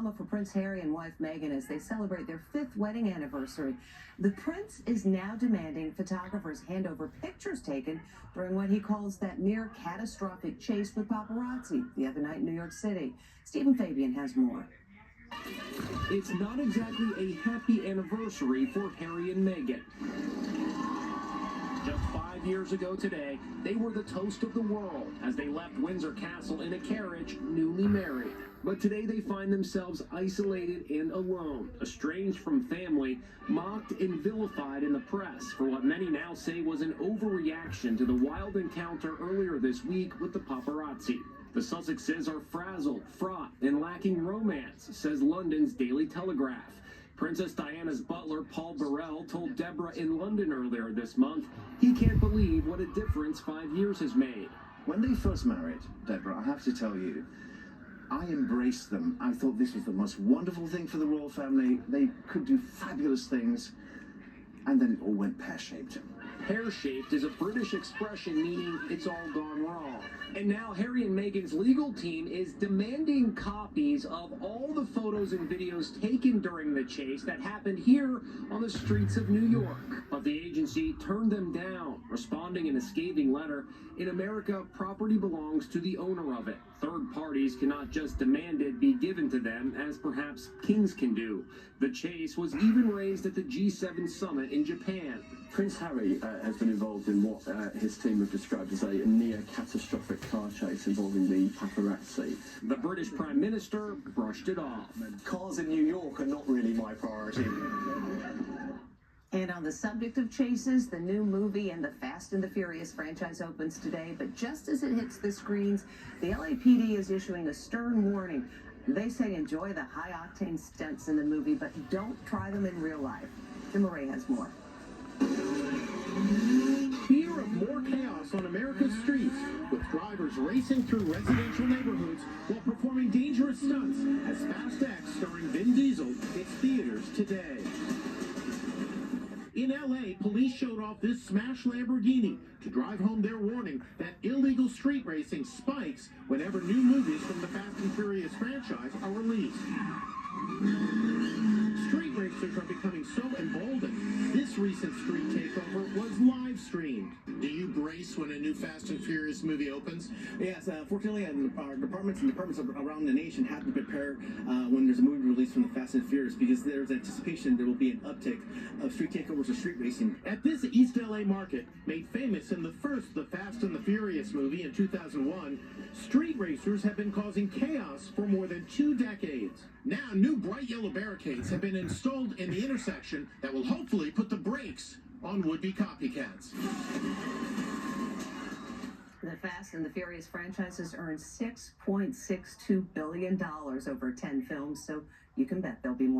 drama for Prince Harry and wife Meghan as they celebrate their 5th wedding anniversary. The prince is now demanding photographers hand over pictures taken during what he calls that near catastrophic chase with paparazzi the other night in New York City. Stephen Fabian has more. It's not exactly a happy anniversary for Harry and Meghan. Just 5 years ago today, they were the toast of the world as they left Windsor Castle in a carriage, newly married. But today they find themselves isolated and alone, estranged from family, mocked and vilified in the press for what many now say was an overreaction to the wild encounter earlier this week with the paparazzi. The Sussexes are frazzled, fraught, and lacking romance, says London's Daily Telegraph. Princess Diana's butler, Paul Burrell, told Deborah in London earlier this month he can't believe what a difference 5 years has made. When they first married, Deborah, I have to tell you, I embraced them. I thought this was the most wonderful thing for the royal family. They could do fabulous things, and then it all went pear-shaped. Pear-shaped is a British expression meaning it's all gone wrong. And now Harry and Meghan's legal team is demanding copies of all the photos and videos taken during the chase that happened here on the streets of New York. But the agency turned them down, responding in a scathing letter, "In America, property belongs to the owner of it. Third parties cannot just demand it be given to them, as perhaps kings can do." The chase was even raised at the G7 summit in Japan. Prince Harry has been involved in what his team have described as a near-catastrophic car chase involving the paparazzi. The British Prime Minister brushed it off. Cars in New York are not really my priority. And on the subject of chases, the new movie in the Fast and the Furious franchise opens today, but just as it hits the screens, the LAPD is issuing a stern warning. They say enjoy the high-octane stunts in the movie, but don't try them in real life. Jim Murray has more. Fear of more chaos on America's streets, with drivers racing through residential neighborhoods while performing dangerous stunts as Fast X starring Vin Diesel hits theaters today. In LA, police showed off this smash Lamborghini to drive home their warning that illegal street racing spikes whenever new movies from the Fast and Furious franchise are released. Street racers are becoming so emboldened, this recent street takeover was live streamed. Do you brace when a new Fast and Furious movie opens? Yes, fortunately, our departments around the nation have to prepare when there's a movie released from the Fast and Furious, because there's anticipation there will be an uptick of street takeovers or street racing. At this East LA market, made famous in the first The Fast and the Furious movie in 2001, street racers have been causing chaos for more than 2 decades. Now, new bright yellow barricades have been installed in the intersection that will hopefully put the brakes on would-be copycats. The Fast and the Furious franchise has earned $6.62 billion over 10 films, so you can bet there'll be more.